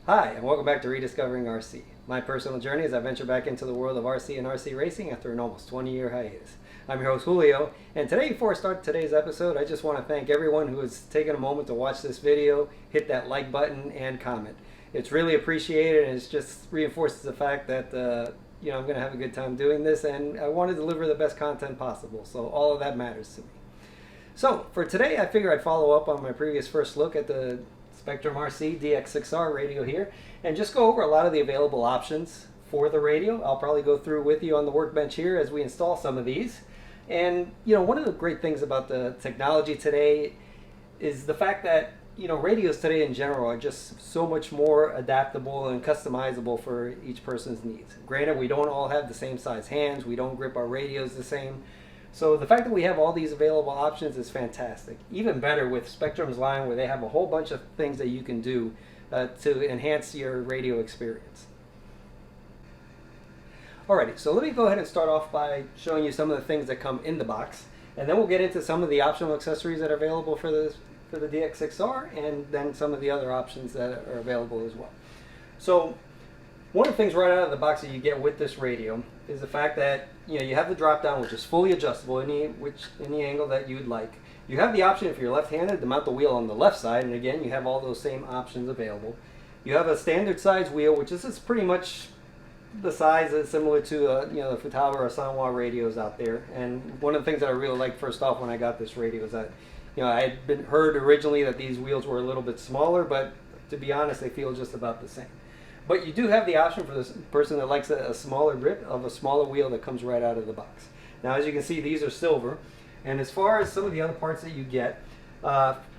Hi, and welcome back to Rediscovering RC. My personal journey as I venture back into the world of RC and RC racing after an almost 20-year hiatus. I'm your host Julio, and today, before I start today's episode, I just want to thank everyone who has taken a moment to watch this video, hit that like button, and comment. It's really appreciated, and it just reinforces the fact that I'm going to have a good time doing this, and I want to deliver the best content possible, so all of that matters to me. So, for today, I figure I'd follow up on my previous first look at the Spektrum RC DX6R radio here and just go over a lot of the available options for the radio. I'll probably go through with you on the workbench here as we install some of these. And one of the great things about the technology today is the fact that radios today in general are just so much more adaptable and customizable for each person's needs. Granted, we don't all have the same size hands, we don't grip our radios the same. So the fact that we have all these available options is fantastic. Even better with Spektrum's line, where they have a whole bunch of things that you can do to enhance your radio experience. Alrighty, so let me go ahead and start off by showing you some of the things that come in the box, and then we'll get into some of the optional accessories that are available for the DX6R, and then some of the other options that are available as well. So one of the things right out of the box that you get with this radio is the fact that you have the drop down, which is fully adjustable any angle that you'd like. You have the option, if you're left-handed, to mount the wheel on the left side, and again you have all those same options available. You have a standard size wheel, which is pretty much the size is similar to the Futaba or Sanwa radios out there. And one of the things that I really liked first off when I got this radio is that I had heard originally that these wheels were a little bit smaller, but to be honest, they feel just about the same. But you do have the option for this person that likes a smaller grip of a smaller wheel that comes right out of the box. Now, as you can see, these are silver. And as far as some of the other parts that you get,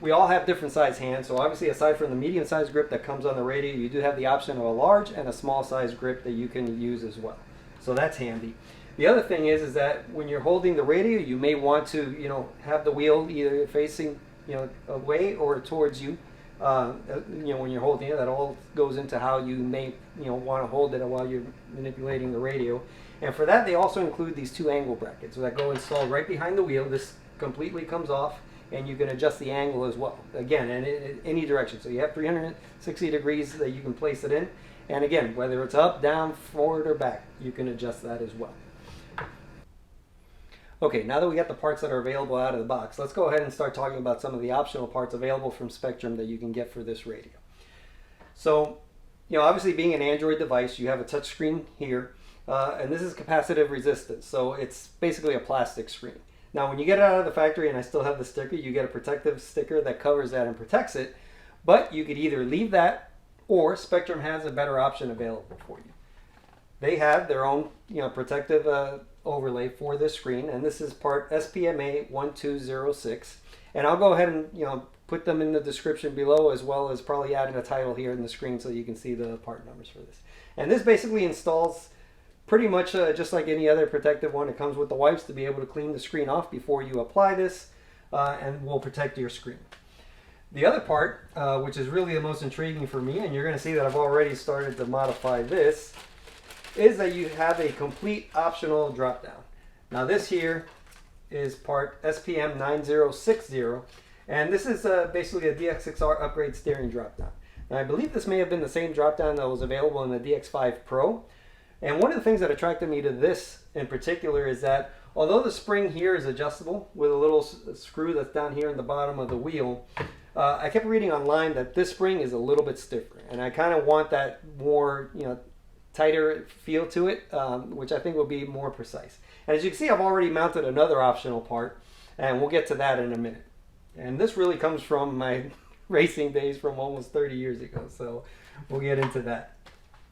we all have different size hands. So obviously, aside from the medium-sized grip that comes on the radio, you do have the option of a large and a small-sized grip that you can use as well. So that's handy. The other thing is that when you're holding the radio, you may want to, have the wheel either facing, away or towards you. When you're holding it, that all goes into how you may want to hold it while you're manipulating the radio. And for that, they also include these two angle brackets that go installed right behind the wheel. This completely comes off, and you can adjust the angle as well, again, in any direction. So you have 360 degrees that you can place it in, and again, whether it's up, down, forward, or back, you can adjust that as well. Okay, now that we got the parts that are available out of the box, let's go ahead and start talking about some of the optional parts available from Spektrum that you can get for this radio. So, obviously being an Android device, you have a touch screen here, and this is capacitive resistance, so it's basically a plastic screen. Now, when you get it out of the factory, and I still have the sticker, you get a protective sticker that covers that and protects it, but you could either leave that, or Spektrum has a better option available for you. They have their own, protective overlay for this screen, and this is part SPMA 1206, and I'll go ahead and put them in the description below, as well as probably adding a title here in the screen so you can see the part numbers for this. And this basically installs pretty much just like any other protective one. It comes with the wipes to be able to clean the screen off before you apply this, and will protect your screen. The other part, which is really the most intriguing for me, and you're going to see that I've already started to modify this, is that you have a complete optional drop down. Now this here is part SPM 9060, and this is basically a DX6R upgrade steering drop down. Now I believe this may have been the same drop down that was available in the DX5 Pro, and one of the things that attracted me to this in particular is that although the spring here is adjustable with a little screw that's down here in the bottom of the wheel, I kept reading online that this spring is a little bit stiffer, and I kind of want that more tighter feel to it, which I think will be more precise. And as you can see, I've already mounted another optional part, and we'll get to that in a minute. And this really comes from my racing days from almost 30 years ago, so we'll get into that.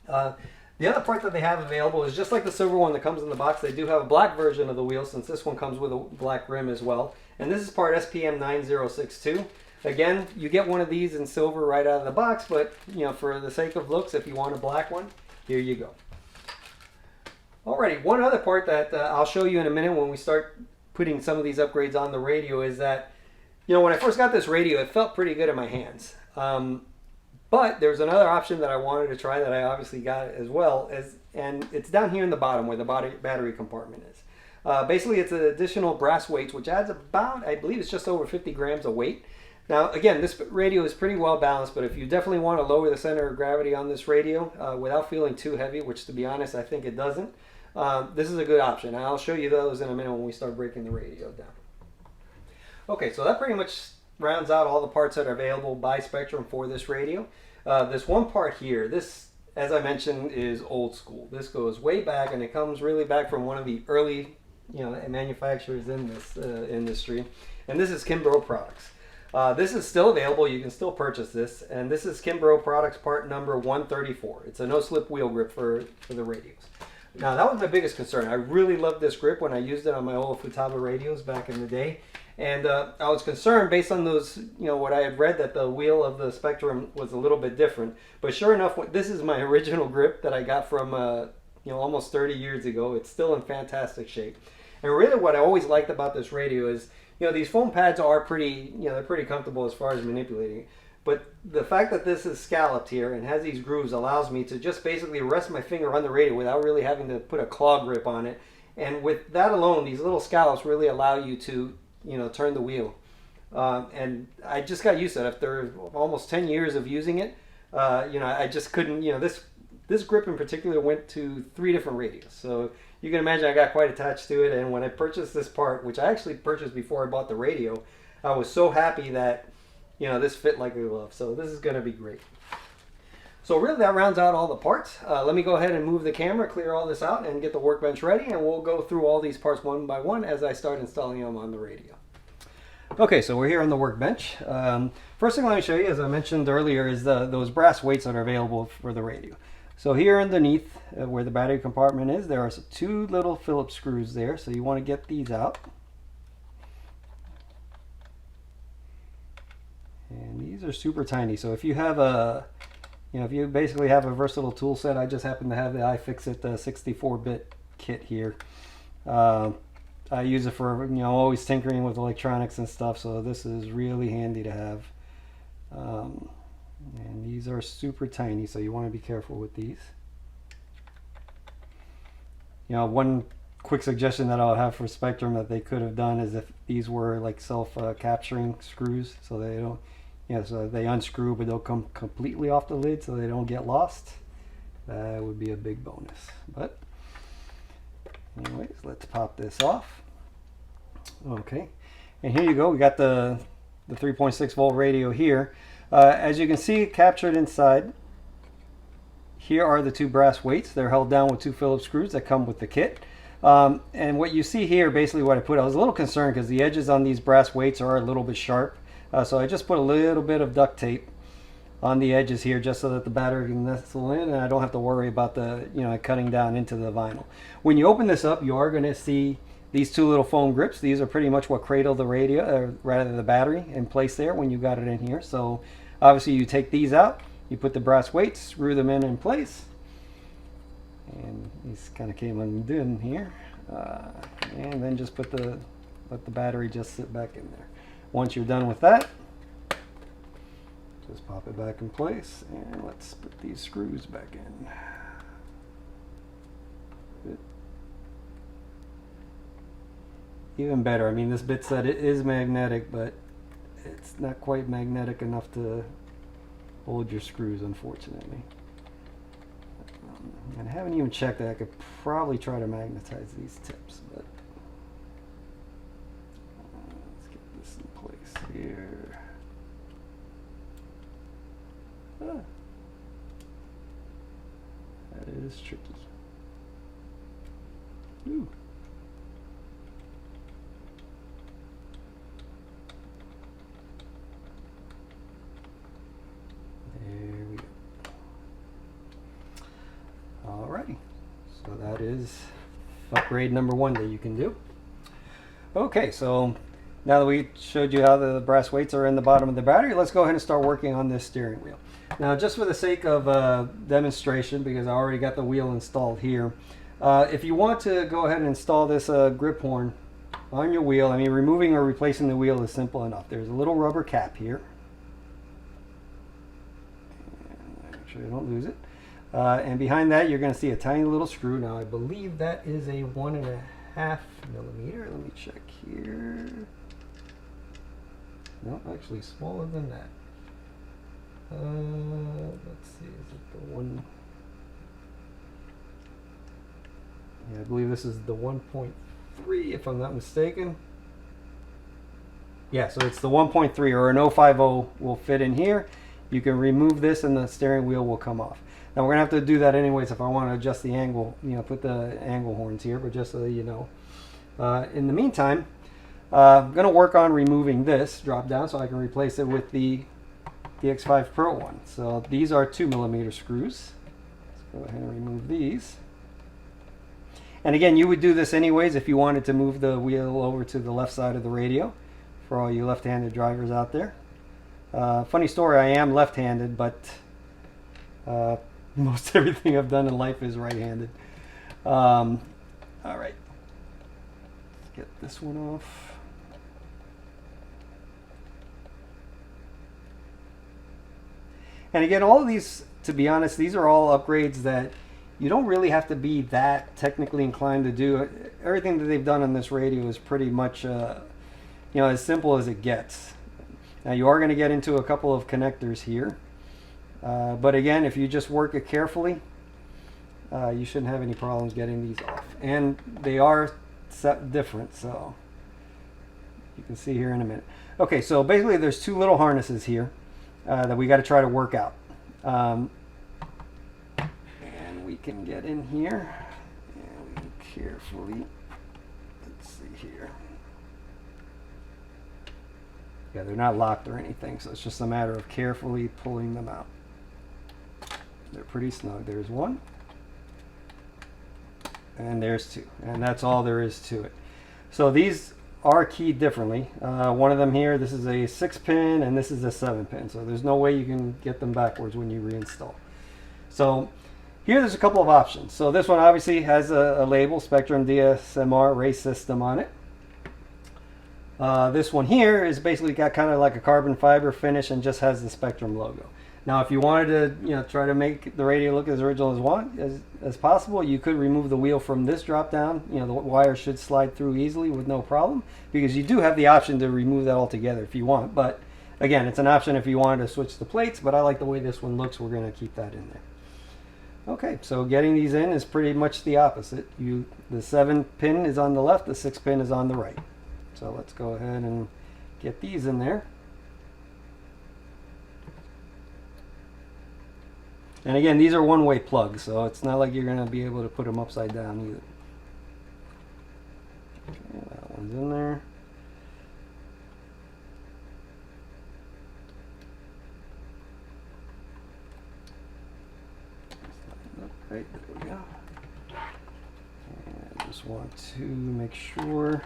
The other part that they have available is just like the silver one that comes in the box. They do have a black version of the wheel, since this one comes with a black rim as well. And this is part SPM 9062. Again, you get one of these in silver right out of the box, but for the sake of looks, if you want a black one, here you go. Alrighty, one other part that I'll show you in a minute when we start putting some of these upgrades on the radio is that, when I first got this radio, it felt pretty good in my hands. But there's another option that I wanted to try that I obviously got as well, and it's down here in the bottom where the battery compartment is. Basically, it's an additional brass weights, which adds about, I believe it's just over 50 grams of weight. Now, again, this radio is pretty well balanced, but if you definitely want to lower the center of gravity on this radio without feeling too heavy, which to be honest, I think it doesn't, this is a good option. I'll show you those in a minute when we start breaking the radio down. Okay, so that pretty much rounds out all the parts that are available by Spektrum for this radio. This one part here, this, as I mentioned, is old school. This goes way back, and it comes really back from one of the early, manufacturers in this industry, and this is Kimbrough products. This is still available. You can still purchase this, and this is Kimbrough products part number 134. It's a no-slip wheel grip for the radios. Now, that was my biggest concern. I really loved this grip when I used it on my old Futaba radios back in the day. And I was concerned based on those, what I had read, that the wheel of the Spektrum was a little bit different. But sure enough, this is my original grip that I got from, almost 30 years ago. It's still in fantastic shape. And really what I always liked about this radio is, these foam pads are pretty, they're pretty comfortable as far as manipulating. But the fact that this is scalloped here and has these grooves allows me to just basically rest my finger on the radio without really having to put a claw grip on it. And with that alone, these little scallops really allow you to, turn the wheel. And I just got used to it. After almost 10 years of using it, I just couldn't, this grip in particular went to 3 different radios. So you can imagine I got quite attached to it. And when I purchased this part, which I actually purchased before I bought the radio, I was so happy that, this fit like a glove. So this is going to be great. So really that rounds out all the parts. Let me go ahead and move the camera, clear all this out, and get the workbench ready, and we'll go through all these parts one by one as I start installing them on the radio. Okay, so we're here on the workbench. First thing let me show you, as I mentioned earlier, is those brass weights that are available for the radio. So here underneath where the battery compartment is, there are 2 little Phillips screws there, so you want to get these out. And these are super tiny, so if you have a if you basically have a versatile tool set, I just happen to have the iFixit 64-bit kit here. I use it for always tinkering with electronics and stuff, so this is really handy to have. And these are super tiny, so you want to be careful with these. One quick suggestion that I'll have for Spektrum that they could have done is if these were like self-capturing screws, so they don't. So they unscrew, but they'll come completely off the lid so they don't get lost. That would be a big bonus. But anyways, let's pop this off. Okay, and here you go. We got the 3.6 volt radio here. As you can see, captured inside, here are the 2 brass weights. They're held down with 2 Phillips screws that come with the kit. And what you see here, basically what I put, I was a little concerned because the edges on these brass weights are a little bit sharp. So I just put a little bit of duct tape on the edges here just so that the battery can nestle in and I don't have to worry about the cutting down into the vinyl. When you open this up, you are going to see these 2 little foam grips. These are pretty much what cradle the radio, or rather the battery, in place there when you got it in here. So obviously you take these out, you put the brass weights, screw them in place, and these kind of came undone here, and then just let the battery just sit back in there. Once you're done with that, just pop it back in place, and let's put these screws back in. Good. Even better, I mean, this bit set, it is magnetic, but it's not quite magnetic enough to hold your screws, unfortunately. And I haven't even checked that. I could probably try to magnetize these tips, but here. That is tricky. Ooh. There we go. Alrighty. So that is upgrade number 1 that you can do. Okay, so now that we showed you how the brass weights are in the bottom of the battery, let's go ahead and start working on this steering wheel. Now, just for the sake of demonstration, because I already got the wheel installed here, if you want to go ahead and install this grip horn on your wheel, I mean, removing or replacing the wheel is simple enough. There's a little rubber cap here. And make sure you don't lose it. And behind that, you're going to see a tiny little screw. Now, I believe that is a 1.5 millimeter. Let me check here. No, actually smaller than that. Let's see, is it the one? Yeah, I believe this is the 1.3 if I'm not mistaken. Yeah, so it's the 1.3 or an 050 will fit in here. You can remove this and the steering wheel will come off. Now we're gonna have to do that anyways if I want to adjust the angle, you know, put the angle horns here, but just so you know. In the meantime, I'm gonna work on removing this drop down so I can replace it with the DX5 Pro one. So these are 2mm screws. Let's go ahead and remove these. And again, you would do this anyways if you wanted to move the wheel over to the left side of the radio for all you left-handed drivers out there. Funny story, I am left-handed, but most everything I've done in life is right-handed. All right, let's get this one off. And again, all of these, to be honest, these are all upgrades that you don't really have to be that technically inclined to do. Everything that they've done on this radio is pretty much, you know, as simple as it gets. Now you are going to get into a couple of connectors here, but again, if you just work it carefully, you shouldn't have any problems getting these off. And they are set different, so you can see here in a minute. Okay, so basically there's two little harnesses here that we got to try to work out. And we can get in here and we can carefully, let's see here. Yeah, they're not locked or anything, so it's just a matter of carefully pulling them out. They're pretty snug. There's one, and there's two, and that's all there is to it. So these are keyed differently. One of them here, this is a 6-pin, and this is a 7-pin, so there's no way you can get them backwards when you reinstall. So here there's a couple of options. So this one obviously has a label, Spektrum DSMR Race System on it. This one here is basically got kind of like a carbon fiber finish and just has the Spektrum logo. Now if you wanted to, you know, try to make the radio look as original as possible, you could remove the wheel from this drop down. You know, the wire should slide through easily with no problem, because you do have the option to remove that altogether if you want. But again, it's an option if you wanted to switch the plates, but I like the way this one looks. We're going to keep that in there. Okay, so getting these in is pretty much the opposite. The 7-pin is on the left, the 6-pin is on the right. So let's go ahead and get these in there. And again, these are one-way plugs, so it's not like you're going to be able to put them upside down either. Okay, that one's in there. Right, there we go. And I just want to make sure.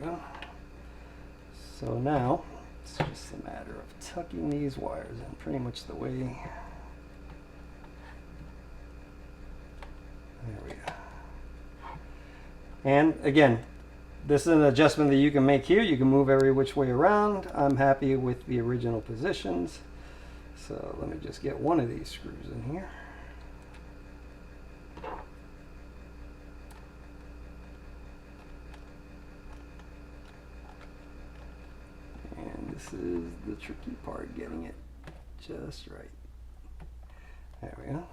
Go. So now it's just a matter of tucking these wires in pretty much the way. There we go. And again, this is an adjustment that you can make here. You can move every which way around. I'm happy with the original positions. So let me just get one of these screws in here. This is the tricky part, getting it just right. There we go.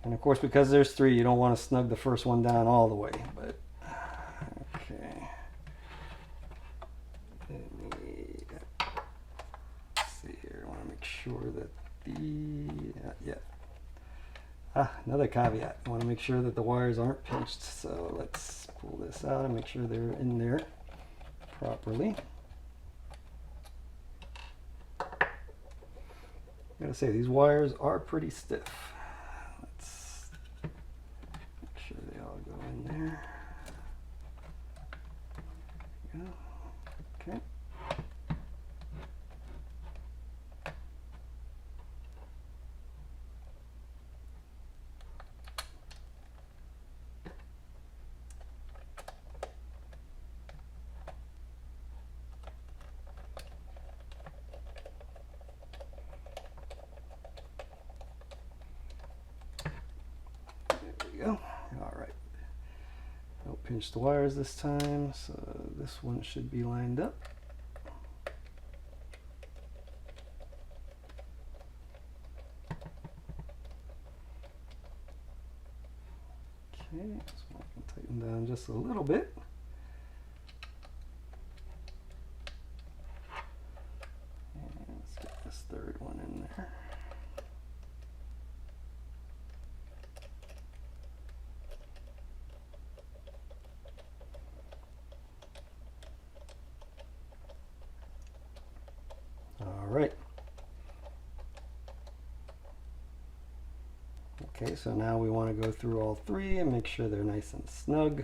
And of course, because there's 3, you don't want to snug the first one down all the way, but okay. Let me see here. I want to make sure that another caveat. I want to make sure that the wires aren't pinched, so let's pull this out and make sure they're in there properly. I gotta say, these wires are pretty stiff. Let's make sure they all go in there. There we go. Okay. we go. All right. Don't pinch the wires this time, so this one should be lined up. Okay, so I can tighten down just a little bit. And let's get this third one in there. All right. Okay, so now we want to go through all three and make sure they're nice and snug.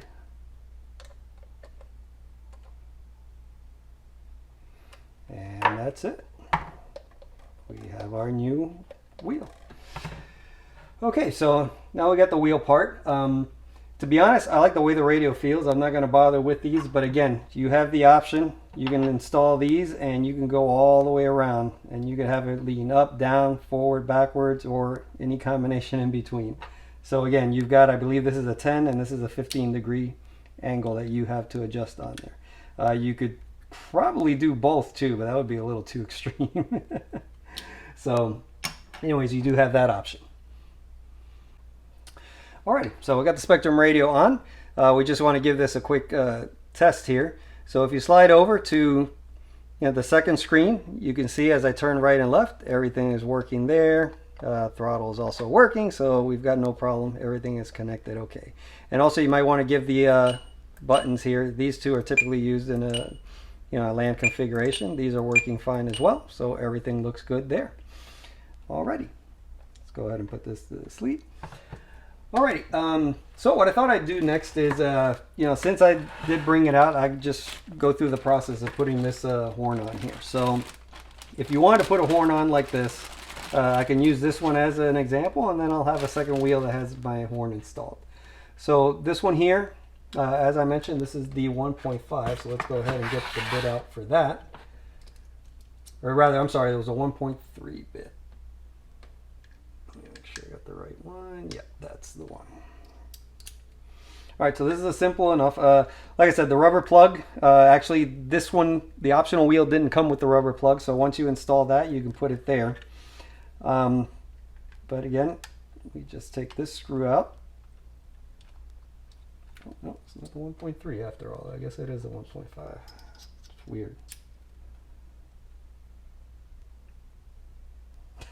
And that's it. We have our new wheel. Okay, so now we got the wheel part. To be honest, I like the way the radio feels. I'm not going to bother with these, but again, you have the option. You can install these and you can go all the way around, and you can have it lean up, down, forward, backwards, or any combination in between. So again, you've got, I believe this is a 10 and this is a 15-degree angle that you have to adjust on there. You could probably do both too, but that would be a little too extreme. So anyways, you do have that option. Alrighty, so we got the Spektrum radio on. We just want to give this a quick test here. So if you slide over to the second screen, you can see as I turn right and left, everything is working there. Throttle is also working, so we've got no problem. Everything is connected okay. And also you might want to give the buttons here. These two are typically used in a LAN configuration. These are working fine as well, so everything looks good there. Alrighty, let's go ahead and put this to sleep. Alrighty, so what I thought I'd do next is, since I did bring it out, I just go through the process of putting this horn on here. So if you want to put a horn on like this, I can use this one as an example, and then I'll have a second wheel that has my horn installed. So this one here, as I mentioned, this is the 1.5, so let's go ahead and get the bit out for that. Or rather, I'm sorry, it was a 1.3 bit. Make sure I got the right one. Yep, that's the one. All right, so this is a simple enough. Like I said, the rubber plug, actually this one, the optional wheel didn't come with the rubber plug, so once you install that, you can put it there. But again, we just take this screw out. Oh, no, it's not the 1.3 after all. I guess it is a 1.5. It's weird.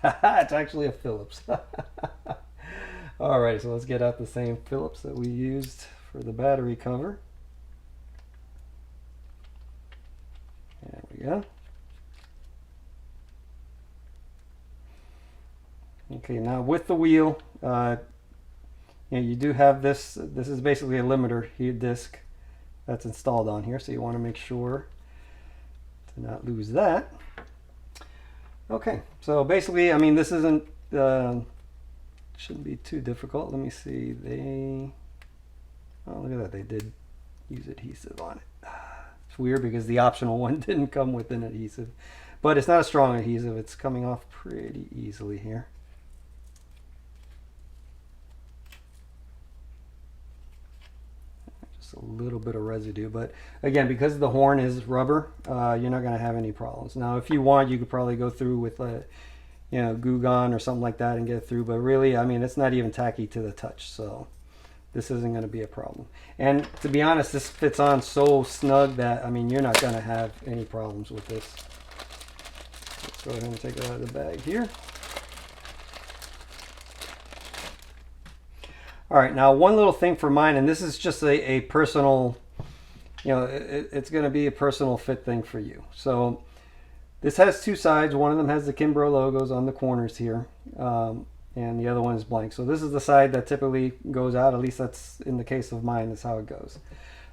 It's actually a Phillips. Alright, so let's get out the same Phillips that we used for the battery cover. There we go. Okay, now with the wheel, you do have this. This is basically a limiter heat disc that's installed on here, so you want to make sure to not lose that. Okay, so basically, I mean, this isn't, shouldn't be too difficult. Let me see, oh, look at that, they did use adhesive on it. It's weird because the optional one didn't come with an adhesive, but it's not a strong adhesive. It's coming off pretty easily here. A little bit of residue, but again, because the horn is rubber, you're not going to have any problems. Now if you want, you could probably go through with Goo Gone or something like that and get it through, but really, I mean, it's not even tacky to the touch, so this isn't going to be a problem. And to be honest, this fits on so snug that, I mean, you're not going to have any problems with this. Let's go ahead and take it out of the bag here. All right, now one little thing for mine, and this is just a personal, it's going to be a personal fit thing for you. So this has two sides. One of them has the Kimbrough logos on the corners here, and the other one is blank. So this is the side that typically goes out, at least that's in the case of mine, that's how it goes.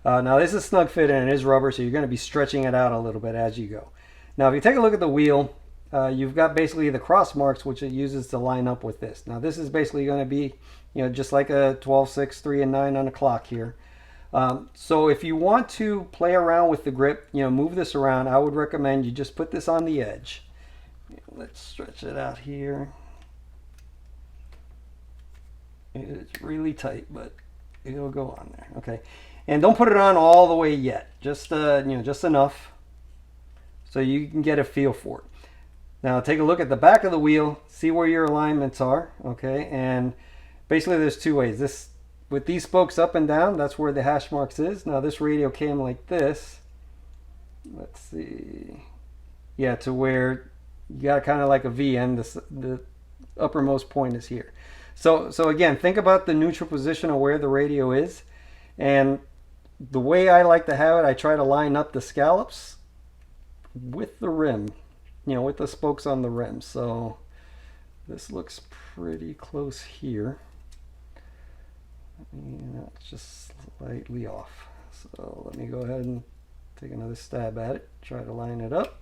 Now this is snug fit and it is rubber, so you're going to be stretching it out a little bit as you go. Now if you take a look at the wheel, you've got basically the cross marks, which it uses to line up with this. Now this is basically going to be just like a 12, 6, 3, and 9 on a clock here. So if you want to play around with the grip, move this around, I would recommend you just put this on the edge. Let's stretch it out here. It's really tight, but it'll go on there. Okay, and don't put it on all the way yet. Just just enough so you can get a feel for it. Now take a look at the back of the wheel, see where your alignments are. Okay, and basically there's two ways. This with these spokes up and down, that's where the hash marks is. Now this radio came like this. Let's see. Yeah, to where you got kind of like a V end. The uppermost point is here. So again, think about the neutral position of where the radio is. And the way I like to have it, I try to line up the scallops with the rim, with the spokes on the rim. So this looks pretty close here. It's just slightly off. So let me go ahead and take another stab at it. Try to line it up.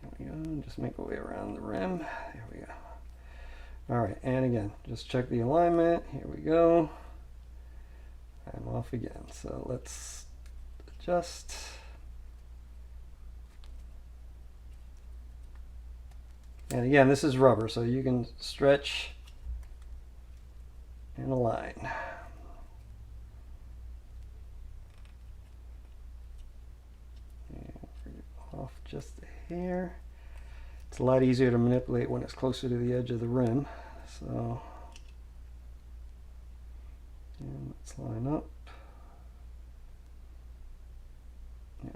There we go. Just make our way around the rim. There we go. All right, and again, just check the alignment. Here we go. I'm off again. So let's adjust. And again, this is rubber, so you can stretch and align. And off just a hair. It's a lot easier to manipulate when it's closer to the edge of the rim. So, and let's line up. Yeah.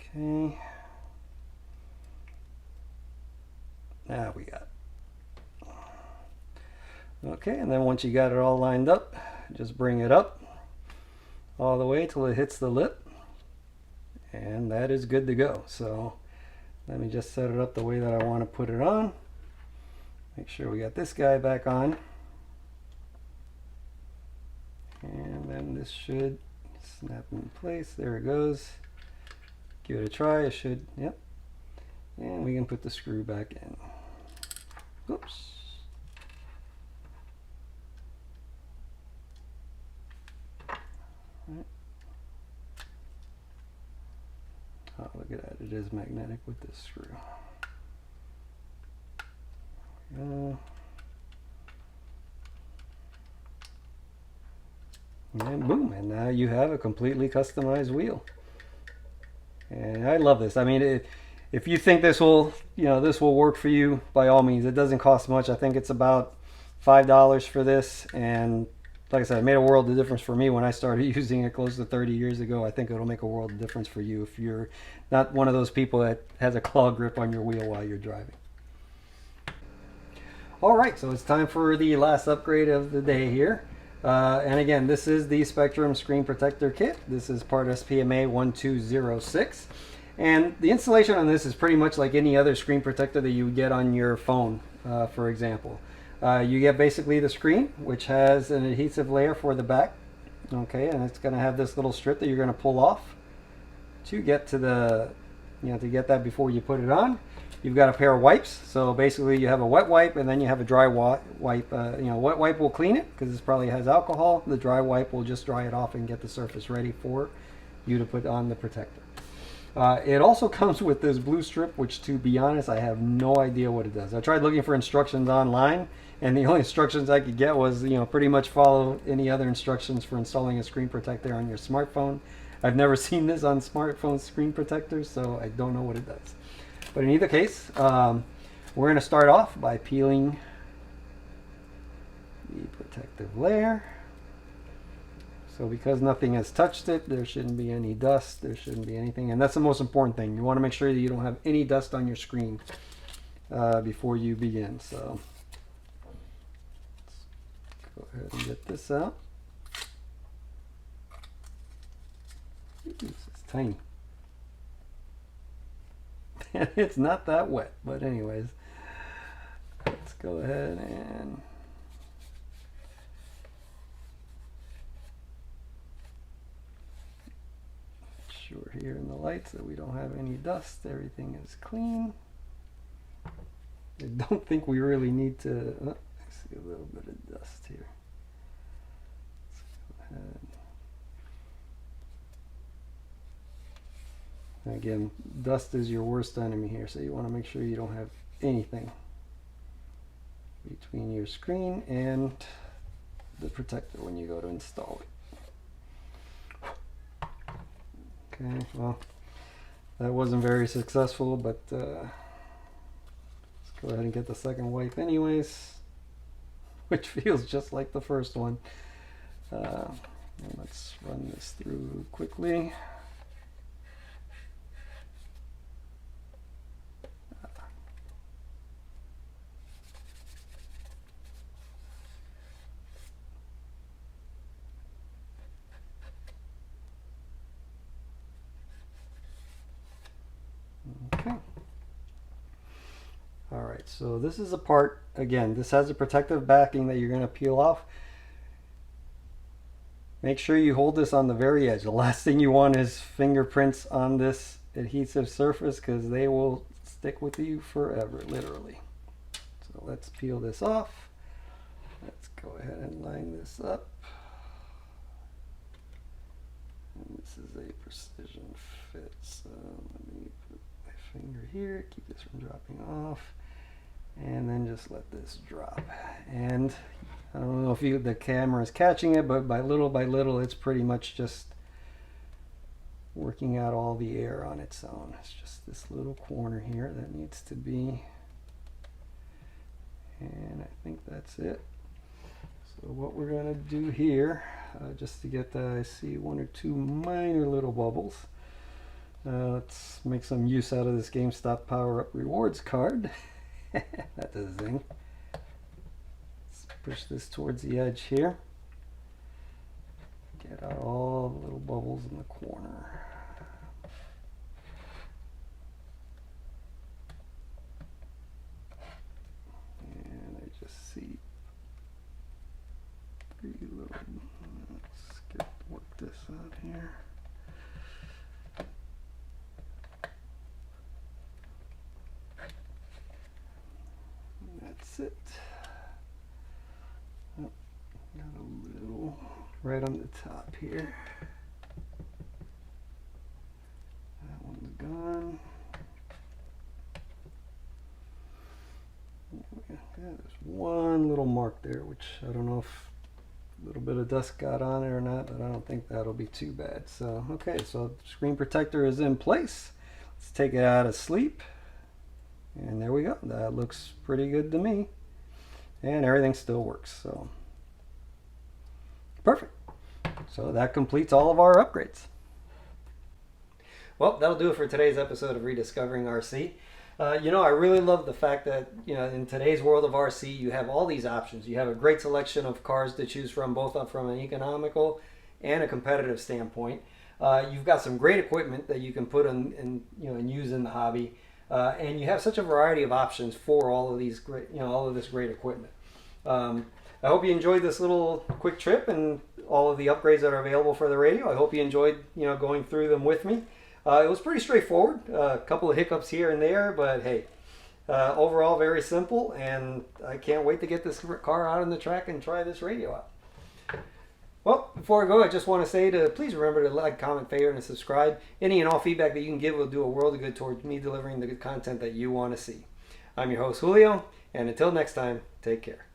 Okay. Now we got it. Okay, and then once you got it all lined up, just bring it up all the way till it hits the lip, and that is good to go. So let me just set it up the way that I want to put it on. Make sure we got this guy back on, and then this should snap in place. There it goes. Give it a try. It should, yep. And we can put the screw back in. Oops. Right. Oh, look at that. It is magnetic with this screw. There we go. And boom, and now you have a completely customized wheel. And I love this. I mean, if you think this will, this will work for you, by all means. It doesn't cost much. I think it's about $5 for this, and like I said, it made a world of difference for me when I started using it close to 30 years ago. I think it'll make a world of difference for you if you're not one of those people that has a claw grip on your wheel while you're driving. All right, so it's time for the last upgrade of the day here. And again, this is the Spektrum Screen Protector Kit. This is part SPMA 1206. And the installation on this is pretty much like any other screen protector that you would get on your phone, for example. You get basically the screen, which has an adhesive layer for the back. Okay, and it's going to have this little strip that you're going to pull off to get to the, to get that before you put it on. You've got a pair of wipes. So basically you have a wet wipe and then you have a dry wipe. Wet wipe will clean it because this probably has alcohol. The dry wipe will just dry it off and get the surface ready for you to put on the protector. It also comes with this blue strip, which, to be honest, I have no idea what it does. I tried looking for instructions online, and the only instructions I could get was, pretty much follow any other instructions for installing a screen protector on your smartphone. I've never seen this on smartphone screen protectors, so I don't know what it does. But in either case, we're going to start off by peeling the protective layer. So because nothing has touched it, there shouldn't be any dust, there shouldn't be anything. And that's the most important thing. You want to make sure that you don't have any dust on your screen before you begin. So let's go ahead and get this out. It's tiny. And it's not that wet, but anyways, let's go ahead and sure here in the lights that we don't have any dust. Everything is clean. I don't think we really need to, I see a little bit of dust here. Let's go ahead. Again, dust is your worst enemy here, so you want to make sure you don't have anything between your screen and the protector when you go to install it. Okay, well, that wasn't very successful, but let's go ahead and get the second wipe anyways, which feels just like the first one. And let's run this through quickly. Okay. All right, so this is a part, again, this has a protective backing that you're going to peel off. Make sure you hold this on the very edge. The last thing you want is fingerprints on this adhesive surface, because they will stick with you forever, literally. So let's peel this off. Let's go ahead and line this up. And this is a precision fit, so let me put my finger here, keep this from dropping off, and then just let this drop. And I don't know if the camera is catching it, but by little it's pretty much just working out all the air on its own. It's just this little corner here that needs to be, and I think that's it. So what we're going to do here, just to get I see one or two minor little bubbles. Let's make some use out of this GameStop Power Up Rewards card. That's a zing. Let's push this towards the edge here. Get out all the little bubbles in the corner. And I just see three little, let's work this out here. That's it. Oh, got a little right on the top here. That one's gone. Yeah, there's one little mark there, which I don't know if a little bit of dust got on it or not, but I don't think that'll be too bad. So, okay, so screen protector is in place. Let's take it out of sleep. And there we go. That looks pretty good to me. And everything still works. So perfect. So that completes all of our upgrades. Well, that'll do it for today's episode of Rediscovering RC. You know, I really love the fact that, you know, in today's world of RC, you have all these options. You have a great selection of cars to choose from, both from an economical and a competitive standpoint. You've got some great equipment that you can put in you know, and use in the hobby. And you have such a variety of options for all of these great, you know, all of this great equipment. I hope you enjoyed this little quick trip and all of the upgrades that are available for the radio. I hope you enjoyed, you know, going through them with me. It was pretty straightforward. A couple of hiccups here and there, but hey, overall very simple. And I can't wait to get this car out on the track and try this radio out. Well, before I go, I just want to say to please remember to like, comment, favorite, and subscribe. Any and all feedback that you can give will do a world of good towards me delivering the good content that you want to see. I'm your host, Julio, and until next time, take care.